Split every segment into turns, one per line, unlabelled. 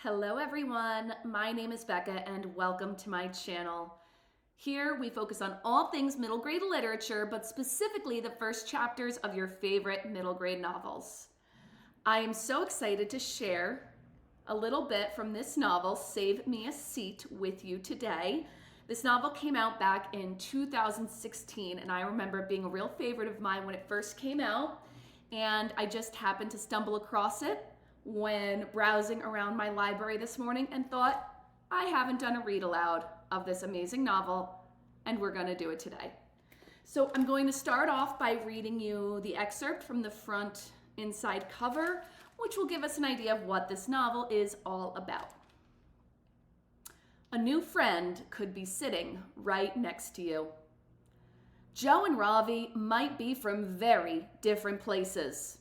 Hello everyone, my name is Becca and welcome to my channel. Here we focus on all things middle grade literature, but specifically the first chapters of your favorite middle grade novels. I am so excited to share a little bit from this novel, Save Me a Seat, with you today. This novel came out back in 2016 and I remember it being a real favorite of mine when it first came out, and I just happened to stumble across it when browsing around my library this morning and thought, I haven't done a read aloud of this amazing novel, and we're going to do it today. So I'm going to start off by reading you the excerpt from the front inside cover, which will give us an idea of what this novel is all about. A new friend could be sitting right next to you. Joe and Ravi might be from very different places,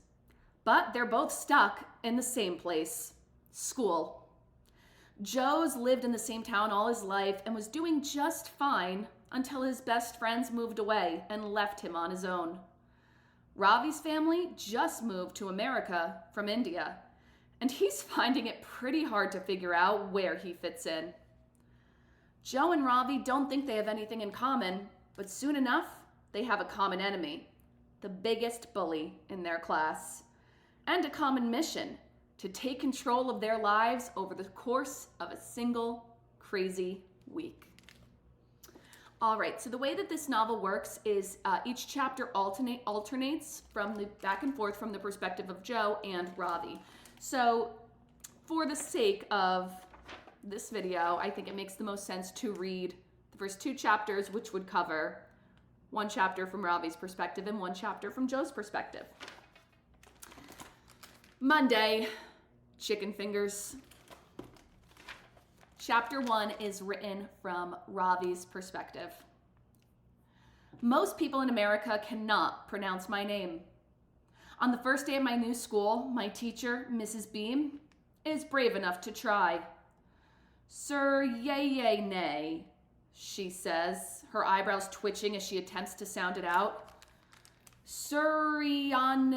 but they're both stuck in the same place, school. Joe's lived in the same town all his life and was doing just fine until his best friends moved away and left him on his own. Ravi's family just moved to America from India, and he's finding it pretty hard to figure out where he fits in. Joe and Ravi don't think they have anything in common, but soon enough, they have a common enemy, the biggest bully in their class, and a common mission to take control of their lives over the course of a single crazy week. All right, so the way that this novel works is each chapter alternates from the back and forth from the perspective of Joe and Ravi. So for the sake of this video, I think it makes the most sense to read the first two chapters, which would cover one chapter from Ravi's perspective and one chapter from Joe's perspective. Monday, chicken fingers. Chapter 1 is written from Ravi's perspective. Most people in America cannot pronounce my name. On the first day of my new school, my teacher, Mrs. Beam, is brave enough to try. Sir Yay Nay, she says, her eyebrows twitching as she attempts to sound it out. Suriyanan,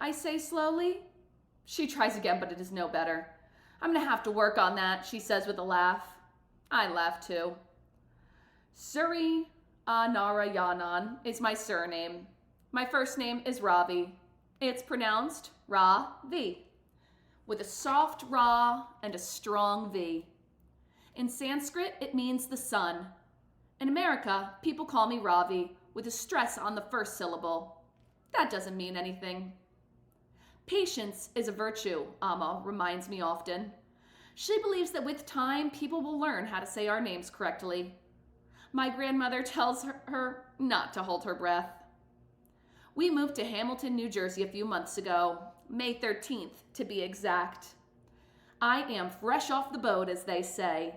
I say slowly. She tries again, but it is no better. I'm gonna have to work on that, she says with a laugh. I laugh too. Narayanan is my surname. My first name is Ravi. It's pronounced Ra-Vi, with a soft Ra and a strong V. In Sanskrit, it means the sun. In America, people call me Ravi, with a stress on the first syllable. That doesn't mean anything. Patience is a virtue, Amma reminds me often. She believes that with time, people will learn how to say our names correctly. My grandmother tells her not to hold her breath. We moved to Hamilton, New Jersey a few months ago, May 13th to be exact. I am fresh off the boat, as they say.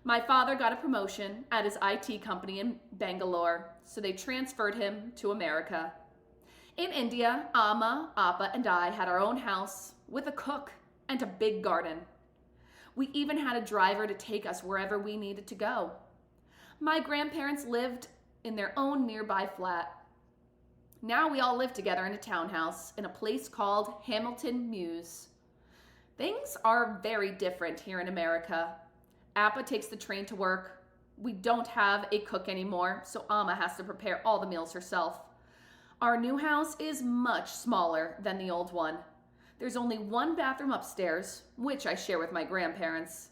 My father got a promotion at his IT company in Bangalore, so they transferred him to America. In India, Amma, Appa, and I had our own house with a cook and a big garden. We even had a driver to take us wherever we needed to go. My grandparents lived in their own nearby flat. Now we all live together in a townhouse in a place called Hamilton Mews. Things are very different here in America. Appa takes the train to work. We don't have a cook anymore, so Amma has to prepare all the meals herself. Our new house is much smaller than the old one. There's only one bathroom upstairs, which I share with my grandparents.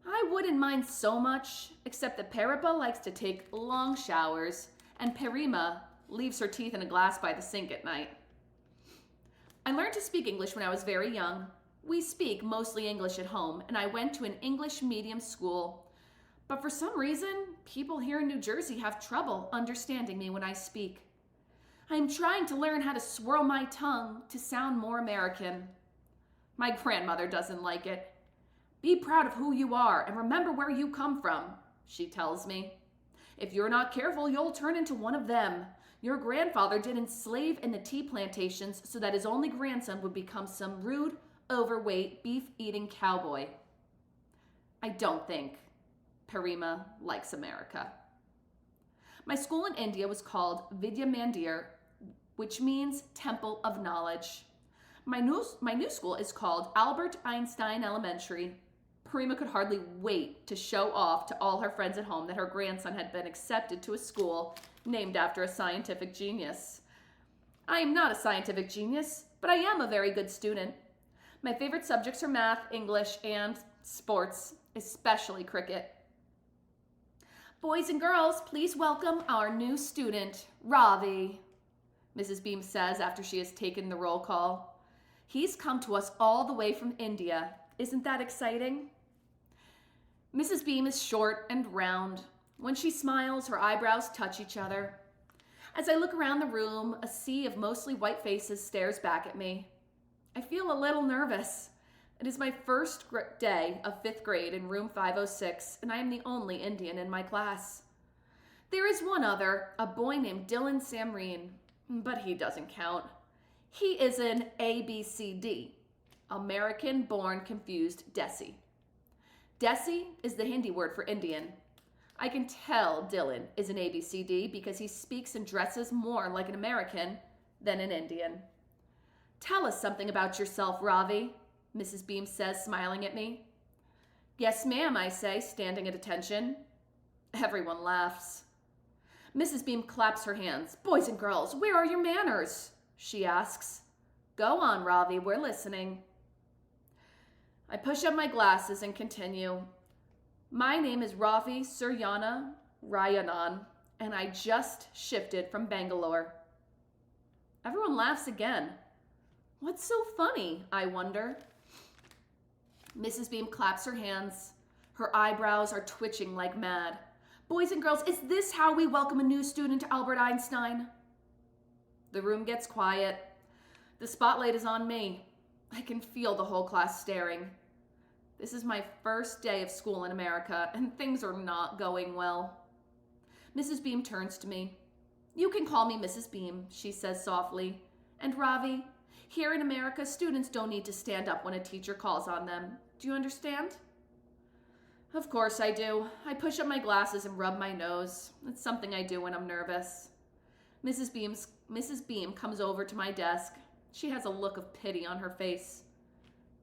I wouldn't mind so much, except that Peripa likes to take long showers, and Perima leaves her teeth in a glass by the sink at night. I learned to speak English when I was very young. We speak mostly English at home, and I went to an English medium school. But for some reason, people here in New Jersey have trouble understanding me when I speak. I'm trying to learn how to swirl my tongue to sound more American. My grandmother doesn't like it. Be proud of who you are and remember where you come from, she tells me. If you're not careful, you'll turn into one of them. Your grandfather didn't slave in the tea plantations so that his only grandson would become some rude, overweight, beef-eating cowboy. I don't think Perima likes America. My school in India was called Vidya Mandir, which means Temple of Knowledge. My new school is called Albert Einstein Elementary. Prima could hardly wait to show off to all her friends at home that her grandson had been accepted to a school named after a scientific genius. I am not a scientific genius, but I am a very good student. My favorite subjects are math, English, and sports, especially cricket. Boys and girls, please welcome our new student, Ravi, Mrs. Beam says after she has taken the roll call. He's come to us all the way from India. Isn't that exciting? Mrs. Beam is short and round. When she smiles, her eyebrows touch each other. As I look around the room, a sea of mostly white faces stares back at me. I feel a little nervous. It is my first day of 5th grade in room 506, and I am the only Indian in my class. There is one other, a boy named Dylan Samreen, but he doesn't count. He is an ABCD, American-born confused Desi. Desi is the Hindi word for Indian. I can tell Dylan is an ABCD because he speaks and dresses more like an American than an Indian. Tell us something about yourself, Ravi, Mrs. Beam says, smiling at me. Yes, ma'am, I say, standing at attention. Everyone laughs. Mrs. Beam claps her hands. Boys and girls, where are your manners? She asks. Go on, Ravi, we're listening. I push up my glasses and continue. My name is Ravi Suryana Rayanan, and I just shifted from Bangalore. Everyone laughs again. What's so funny, I wonder? Mrs. Beam claps her hands. Her eyebrows are twitching like mad. Boys and girls, is this how we welcome a new student to Albert Einstein? The room gets quiet. The spotlight is on me. I can feel the whole class staring. This is my first day of school in America, and things are not going well. Mrs. Beam turns to me. You can call me Mrs. Beam, she says softly. And Ravi, here in America, students don't need to stand up when a teacher calls on them. Do you understand? Of course I do. I push up my glasses and rub my nose. It's something I do when I'm nervous. Mrs. Beam comes over to my desk. She has a look of pity on her face.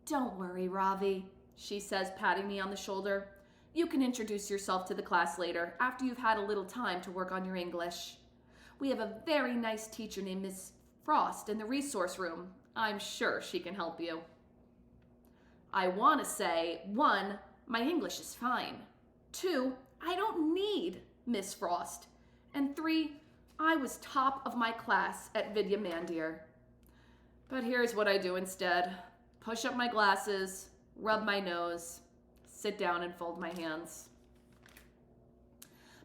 Don't worry, Ravi, she says, patting me on the shoulder. You can introduce yourself to the class later, after you've had a little time to work on your English. We have a very nice teacher named Miss Frost in the resource room. I'm sure she can help you. I want to say, 1, my English is fine. 2, I don't need Miss Frost. And 3, I was top of my class at Vidya Mandir. But here's what I do instead. Push up my glasses, rub my nose, sit down and fold my hands.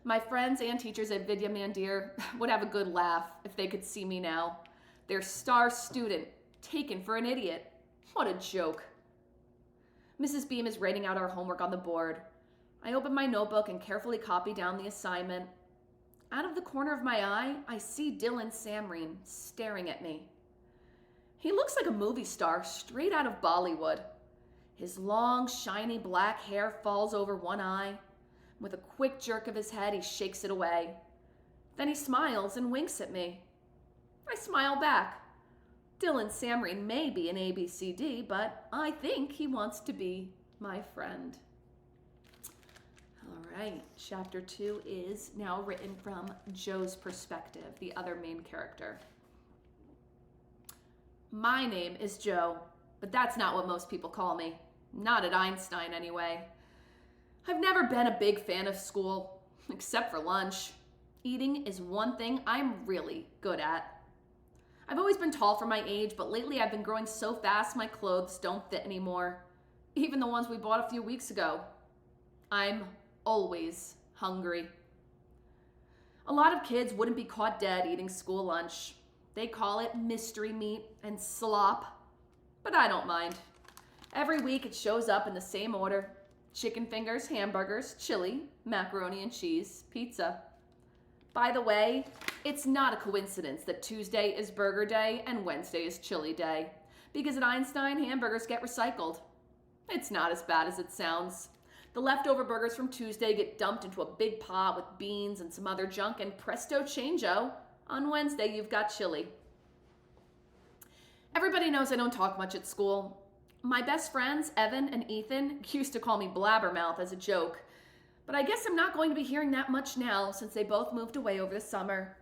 My friends and teachers at Vidya Mandir would have a good laugh if they could see me now. Their star student taken for an idiot. What a joke. Mrs. Beam is writing out our homework on the board. I open my notebook and carefully copy down the assignment. Out of the corner of my eye, I see Dylan Samreen staring at me. He looks like a movie star straight out of Bollywood. His long, shiny black hair falls over one eye. With a quick jerk of his head, he shakes it away. Then he smiles and winks at me. I smile back. Dylan Samreen may be an ABCD, but I think he wants to be my friend. All right, chapter 2 is now written from Joe's perspective, the other main character. My name is Joe, but that's not what most people call me. Not at Einstein, anyway. I've never been a big fan of school, except for lunch. Eating is one thing I'm really good at. I've always been tall for my age, but lately I've been growing so fast my clothes don't fit anymore. Even the ones we bought a few weeks ago. I'm always hungry. A lot of kids wouldn't be caught dead eating school lunch. They call it mystery meat and slop, but I don't mind. Every week it shows up in the same order. Chicken fingers, hamburgers, chili, macaroni and cheese, pizza. By the way, it's not a coincidence that Tuesday is burger day and Wednesday is chili day, because at Einstein, hamburgers get recycled. It's not as bad as it sounds. The leftover burgers from Tuesday get dumped into a big pot with beans and some other junk, and presto changeo, on Wednesday you've got chili. Everybody knows I don't talk much at school. My best friends, Evan and Ethan, used to call me Blabbermouth as a joke, but I guess I'm not going to be hearing that much now since they both moved away over the summer.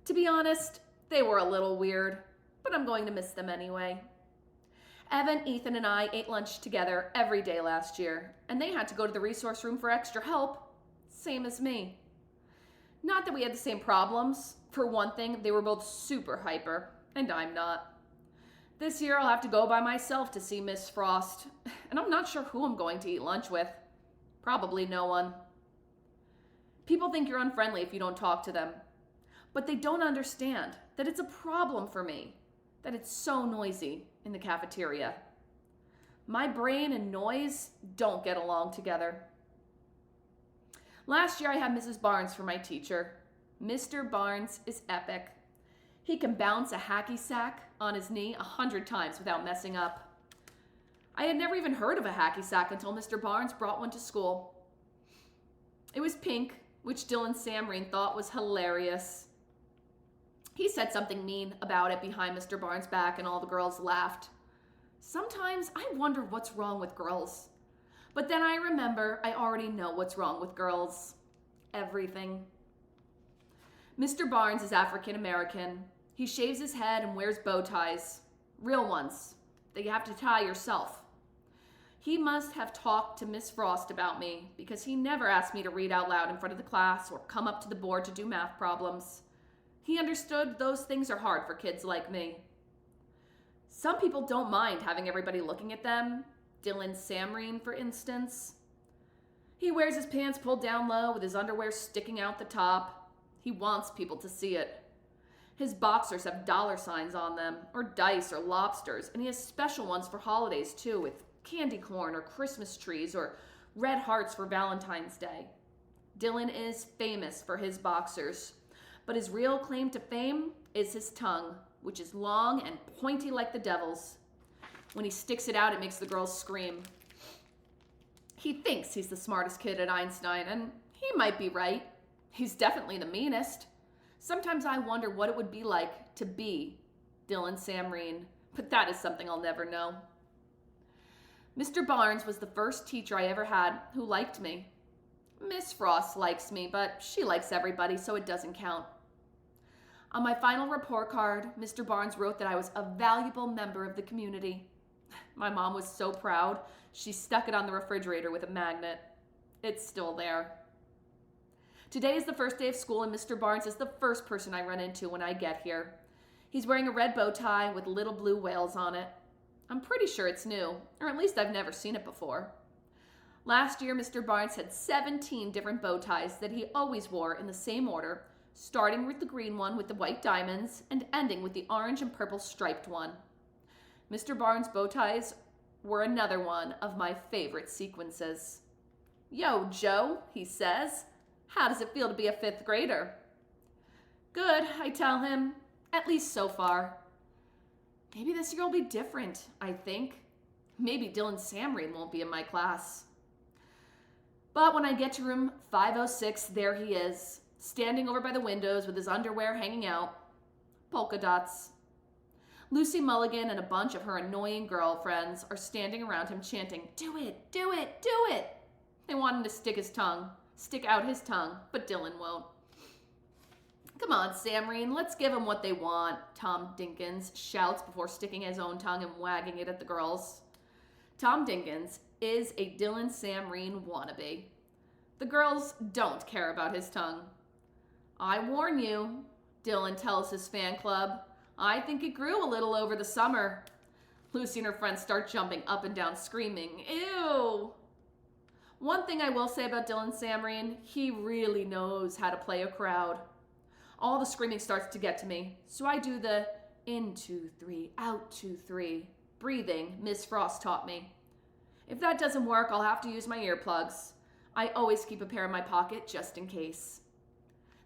To be honest, they were a little weird, but I'm going to miss them anyway. Evan, Ethan, and I ate lunch together every day last year, and they had to go to the resource room for extra help, same as me. Not that we had the same problems. For one thing, they were both super hyper, and I'm not. This year I'll have to go by myself to see Miss Frost, and I'm not sure who I'm going to eat lunch with. Probably no one. People think you're unfriendly if you don't talk to them, but they don't understand that it's a problem for me, that it's so noisy in the cafeteria. My brain and noise don't get along together. Last year I had Mrs. Barnes for my teacher. Mr. Barnes is epic. He can bounce a hacky sack on his knee 100 times without messing up. I had never even heard of a hacky sack until Mr. Barnes brought one to school. It was pink, which Dylan Samreen thought was hilarious. He said something mean about it behind Mr. Barnes' back and all the girls laughed. Sometimes I wonder what's wrong with girls. But then I remember I already know what's wrong with girls. Everything. Mr. Barnes is African American. He shaves his head and wears bow ties. Real ones that you have to tie yourself. He must have talked to Miss Frost about me because he never asked me to read out loud in front of the class or come up to the board to do math problems. He understood those things are hard for kids like me. Some people don't mind having everybody looking at them. Dylan Samreen, for instance. He wears his pants pulled down low with his underwear sticking out the top. He wants people to see it. His boxers have dollar signs on them, or dice or lobsters, and he has special ones for holidays too, with candy corn or Christmas trees or red hearts for Valentine's Day. Dylan is famous for his boxers, but his real claim to fame is his tongue, which is long and pointy like the devil's. When he sticks it out, it makes the girls scream. He thinks he's the smartest kid at Einstein, and he might be right. He's definitely the meanest. Sometimes I wonder what it would be like to be Dylan Samreen, but that is something I'll never know. Mr. Barnes was the first teacher I ever had who liked me. Miss Frost likes me, but she likes everybody, so it doesn't count. On my final report card, Mr. Barnes wrote that I was a valuable member of the community. My mom was so proud, she stuck it on the refrigerator with a magnet. It's still there. Today is the first day of school, and Mr. Barnes is the first person I run into when I get here. He's wearing a red bow tie with little blue whales on it. I'm pretty sure it's new, or at least I've never seen it before. Last year, Mr. Barnes had 17 different bow ties that he always wore in the same order, starting with the green one with the white diamonds and ending with the orange and purple striped one. Mr. Barnes' bow ties were another one of my favorite sequences. "Yo, Joe," he says, "how does it feel to be a 5th grader?" "Good," I tell him, "at least so far." Maybe this year will be different, I think. Maybe Dylan Samreen won't be in my class. But when I get to room 506, there he is, standing over by the windows with his underwear hanging out. Polka dots. Lucy Mulligan and a bunch of her annoying girlfriends are standing around him chanting, "Do it, do it, do it!" They want him to stick out his tongue, but Dylan won't. "Come on, Samreen, let's give them what they want," Tom Dinkins shouts before sticking his own tongue and wagging it at the girls. Tom Dinkins is a Dylan Samreen wannabe. The girls don't care about his tongue. "I warn you," Dylan tells his fan club, "I think it grew a little over the summer." Lucy and her friends start jumping up and down screaming, "Ew!" One thing I will say about Dylan Samreen, he really knows how to play a crowd. All the screaming starts to get to me, so I do the in 2, 3, out 2, 3 breathing Miss Frost taught me. If that doesn't work, I'll have to use my earplugs. I always keep a pair in my pocket just in case.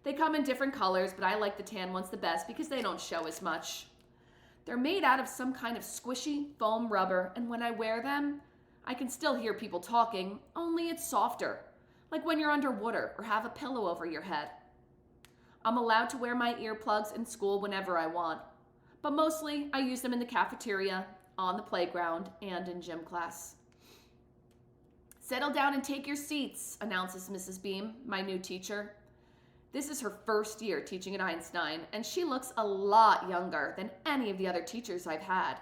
They come in different colors, but I like the tan ones the best because they don't show as much. They're made out of some kind of squishy foam rubber, and when I wear them, I can still hear people talking, only it's softer, like when you're underwater or have a pillow over your head. I'm allowed to wear my earplugs in school whenever I want, but mostly I use them in the cafeteria, on the playground, and in gym class. "Settle down and take your seats," announces Mrs. Beam, my new teacher. This is her first year teaching at Einstein, and she looks a lot younger than any of the other teachers I've had.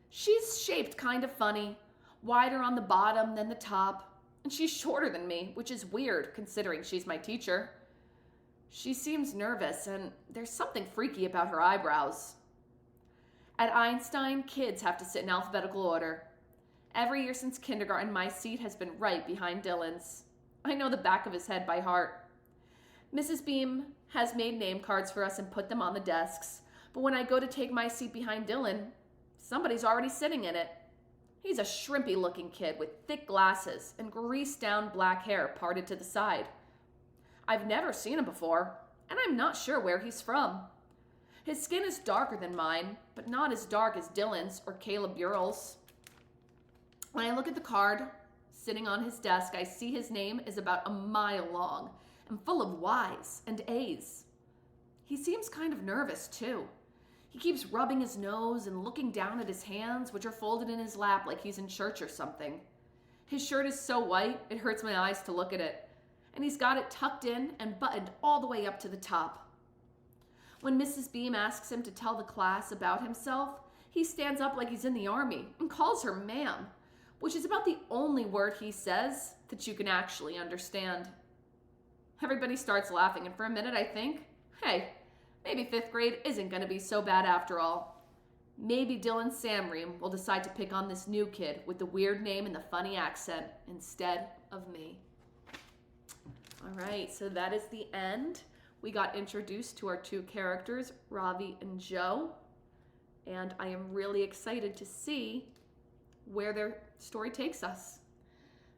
She's shaped kind of funny, wider on the bottom than the top, and she's shorter than me, which is weird considering she's my teacher. She seems nervous, and there's something freaky about her eyebrows. At Einstein, kids have to sit in alphabetical order. Every year since kindergarten, my seat has been right behind Dylan's. I know the back of his head by heart. Mrs. Beam has made name cards for us and put them on the desks, but when I go to take my seat behind Dylan, somebody's already sitting in it. He's a shrimpy-looking kid with thick glasses and greased-down black hair parted to the side. I've never seen him before, and I'm not sure where he's from. His skin is darker than mine, but not as dark as Dylan's or Caleb Burrell's. When I look at the card sitting on his desk, I see his name is about a mile long and full of Y's and A's. He seems kind of nervous, too. He keeps rubbing his nose and looking down at his hands, which are folded in his lap like he's in church or something. His shirt is so white, it hurts my eyes to look at it, and he's got it tucked in and buttoned all the way up to the top. When Mrs. Beam asks him to tell the class about himself, he stands up like he's in the army and calls her ma'am, which is about the only word he says that you can actually understand. Everybody starts laughing, and for a minute I think, hey, maybe 5th grade isn't going to be so bad after all. Maybe Dylan Samream will decide to pick on this new kid with the weird name and the funny accent instead of me. All right, so that is the end. We got introduced to our two characters, Ravi and Joe, and I am really excited to see where their story takes us.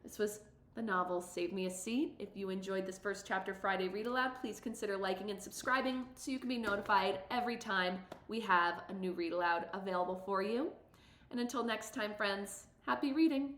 This was the novel Save Me a Seat. If you enjoyed this first chapter Friday Read Aloud, please consider liking and subscribing so you can be notified every time we have a new Read Aloud available for you. And until next time, friends, happy reading.